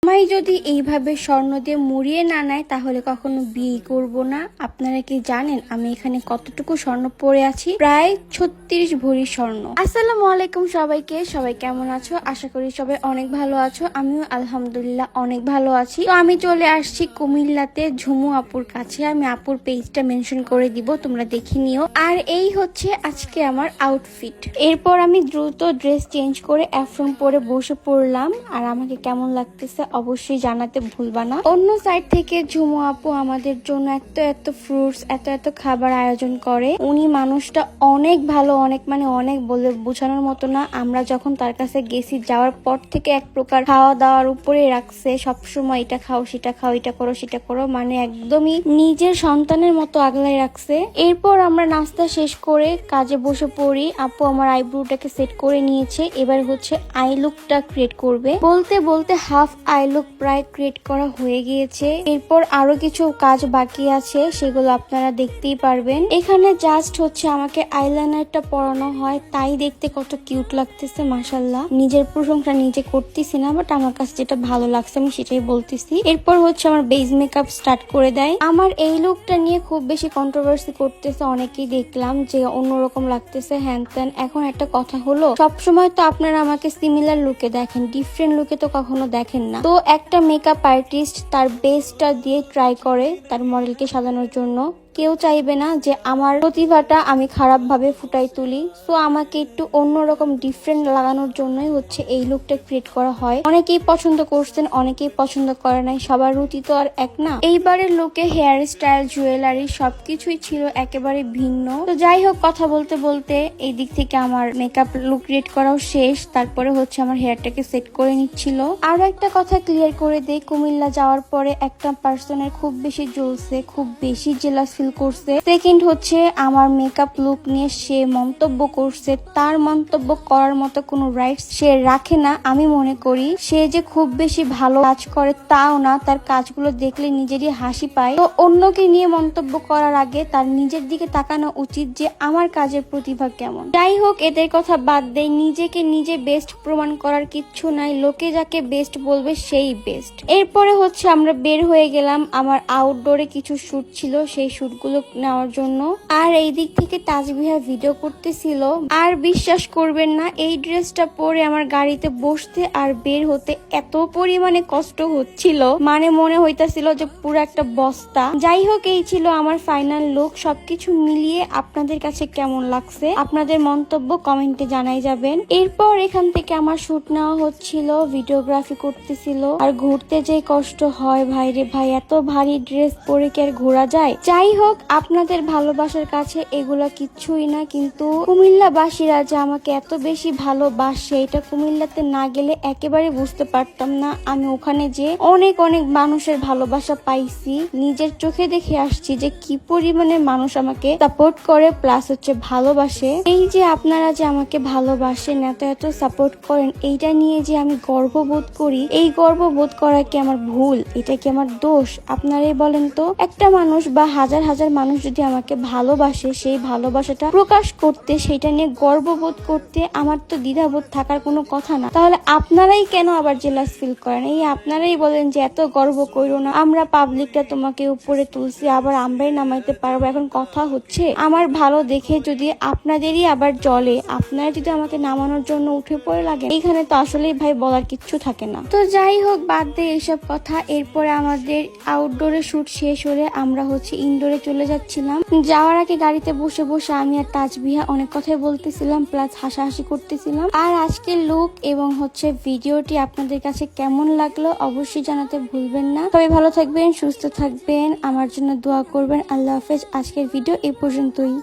আমায় যদি এইভাবে স্বর্ণ দিয়ে মুড়িয়ে না নেয় তাহলে কখনো বিয়ে করব না। আপনারা কি জানেন আমি এখানে কতটুকু স্বর্ণ পরে আছি? প্রায় 36 ভরি স্বর্ণ। আসসালামু আলাইকুম সবাইকে। সবাই কেমন আছো? আশা করি সবাই অনেক ভালো আছো। আমিও আলহামদুলিল্লাহ অনেক ভালো আছি। তো আমি চলে আসছি কুমিল্লাতে ঝুমু আপুর কাছে। আমি আপুর পেজটা মেনশন করে দিব, তোমরা দেখে নিও। আর এই হচ্ছে আজকে আমার আউটফিট। এরপর আমি দ্রুত ড্রেস চেঞ্জ করে অ্যাফ্রন পরে বসে পড়লাম। আর আমাকে কেমন লাগতেছে অবশ্যই জানাতে ভুলবা না। অন্য সাইড থেকে ঝুমু আপু আমাদের জন্য এত এত ফ্রুটস, এত এত খাবার আয়োজন করে। উনি মানুষটা অনেক ভালো, অনেক মানে অনেক বলে বোঝানোর মতো না। আমরা যখন তার কাছে গেছি যাওয়ার পর থেকে এক প্রকার খাওয়া দাওয়ার উপরে রাখছে, সবসময় এটা খাও সেটা খাও, এটা করো সেটা করো, মানে একদমই নিজের সন্তানের মতো আগলাই রাখছে। এরপর আমরা নাস্তা শেষ করে কাজে বসে পড়ি। আপু আমার আইব্রোটাকে সেট করে নিয়েছে, এবার হচ্ছে আই লুকটা ক্রিয়েট করবে। বলতে বলতে হাফ আই লুক প্রায় ক্রিয়েট করা হয়ে গিয়েছে। এরপর আরো কিছু কাজ বাকি আছে, সেগুলো আপনারা দেখতেই পারবেন। এখানে জাস্ট হচ্ছে আমাকে আইলাইনারটা পরানো হয়, তাই দেখতে কত কিউট লাগতেছে মাশাআল্লাহ। নিজের প্রশংসা নিজে করতেছি না, বাট আমার কাছে যেটা ভালো লাগছে আমি সেটাই বলতেছি। এরপর হচ্ছে আমার বেস মেকআপ স্টার্ট করে দেয়। আমার এই লুকটা নিয়ে খুব বেশি কন্ট্রোভার্সি করতেছে অনেকেই, দেখলাম যে অন্যরকম লাগতেছে হ্যান ত্যান। এখন একটা কথা হলো, সবসময় তো আপনারা আমাকে সিমিলার লুকে দেখেন, ডিফারেন্ট লুকে তো কখনো দেখেন না। তো একটা মেকআপ আর্টিস্ট তার বেস্টটা দিয়ে ট্রাই করে তার মডেলকে সাজানোর জন্য। কেউ চাইবে না যে আমার প্রতিভাটা আমি খারাপ ভাবে ফুটাই তুলি। সো আমাকে একটু অন্যরকম ডিফারেন্ট লাগানোর জন্যই হচ্ছে এই লুকটা ক্রিয়েট করা হয়। অনেকেই পছন্দ করছেন, অনেকেই পছন্দ করে নাই, সবার রুচি তো আর এক না। এইবারের লুকে হেয়ার স্টাইল, জুয়েলারি সবকিছুই ছিল একেবারে ভিন্ন। তো যাই হোক, কথা বলতে বলতে এই দিক থেকে আমার মেকআপ লুক ক্রিয়েট করাও শেষ। তারপরে হচ্ছে আমার হেয়ারটাকে সেট করে নিচ্ছিল। আরো একটা কথা ক্লিয়ার করে দেই, কুমিল্লা যাওয়ার পরে একটা পার্সনের খুব বেশি জ্বলছে, খুব বেশি জেলাস ফিল করছে। সেকেন্ড হচ্ছে আমার মেকআপ লুক নিয়ে সে মন্তব্য করছে। তার মন্তব্য করার মতো কোনো রাইটস সে রাখে না। আমি মনে করি সে যে খুব বেশি ভালো কাজ করে তাও না, তার কাজগুলো দেখলে নিজেরই হাসি পায়। তো অন্যকে নিয়ে মন্তব্য করার আগে তার নিজের দিকে তাকানো উচিত যে আমার কাজের প্রতিভা কেমন। যাই হোক, এদের কথা বাদ দেই, নিজেকে নিজে বেস্ট প্রমাণ করার কিচ্ছু নাই। লোকে যাকে বেস্ট বলবে সেই বেস্ট। এরপরে হচ্ছে আমরা বের হয়ে গেলাম। আমার আউটডোরে কিছু শুট ছিল, সেই শুটগুলো নেওয়ার জন্য। আর এই দিক থেকে তাজবিহা ভিডিও করতেছিল। আর বিশ্বাস করবেন না, এই ড্রেসটা পরে আমার গাড়িতে বসতে আর বের হতে এত পরিমাণে কষ্ট হচ্ছিল, মানে মনে হইতাছিল যে পুরো একটা বস্তা। যাই হোক, এই ছিল আমার ফাইনাল লুক। সবকিছু মিলিয়ে আপনাদের কাছে কেমন লাগছে আপনাদের মন্তব্য কমেন্টে জানাই যাবেন। এরপর এখান থেকে আমার শুট নেওয়া হচ্ছিল, ভিডিওগ্রাফি করতেছিল। আর ঘুরতে যে কষ্ট হয় ভাই রে ভাই, এত ভারী ড্রেস পরে কি আর ঘোরা যায়? যাই হোক, আপনাদের ভালোবাসার কাছে এগুলা কিচ্ছুই না। কিন্তু কুমিল্লাবাসীরা যে আমাকে এত বেশি ভালোবাসে, এটা কুমিল্লাতে না গেলে একেবারে বুঝতে পারতাম না। আমি ওখানে যে অনেক অনেক মানুষের ভালোবাসা পাইছি, নিজের চোখে দেখে আসছি যে কি পরিমাণে মানুষ আমাকে সাপোর্ট করে প্লাস হচ্ছে ভালোবাসে। এই যে আপনারা যে আমাকে ভালোবাসেন, এত এত সাপোর্ট করেন, এইটা নিয়ে যে আমি গর্ববোধ করি, এই গর্ববোধ করা কি আমার ভুল? এটা কি আমার দোষ? আপনারাই বলেন তো। একটা মানুষ বা হাজার হাজার মানুষ যদি আমাকে ভালোবাসে, সেই ভালোবাসাটা প্রকাশ করতে, সেটা নিয়ে গর্ববোধ করতে আমার তো দ্বিধাবোধ থাকার কোনো কথা না। তাহলে আপনারাই কেন আবার জেলাস ফিল করেন? এই আপনারাই বলেন যে এত গর্ব করো না, আমরা পাবলিকটা তোমাকে উপরে তুলছি, আবার আমরাই নামাইতে পারবো। এখন কথা হচ্ছে, আমার ভালো দেখে যদি আপনাদেরই আবার জলে, আপনারা যদি আমাকে নামানোর জন্য উঠে পড়ে লাগে, এখানে তো আসলেই ভাই বলার কিচ্ছু থাকে না। তো যাই হোক, বাদ দিয়ে এইসব কথা। এরপরে আমাদের আউটডোরে শুট শেষ হলে আমরা হচ্ছে ইনডোরে চলে যাচ্ছিলাম। যাওয়ার আগে গাড়িতে বসে বসে আমি আর তাজবিহা অনেক কথাই বলতেছিলাম, প্লাস হাসাহাসি করতেছিলাম। আর আজকের লুক এবং হচ্ছে ভিডিওটি আপনাদের কাছে কেমন লাগলো অবশ্যই জানাতে ভুলবেন না। সবাই ভালো থাকবেন, সুস্থ থাকবেন, আমার জন্য দোয়া করবেন। আল্লাহ হাফেজ। আজকের ভিডিও এই পর্যন্তই।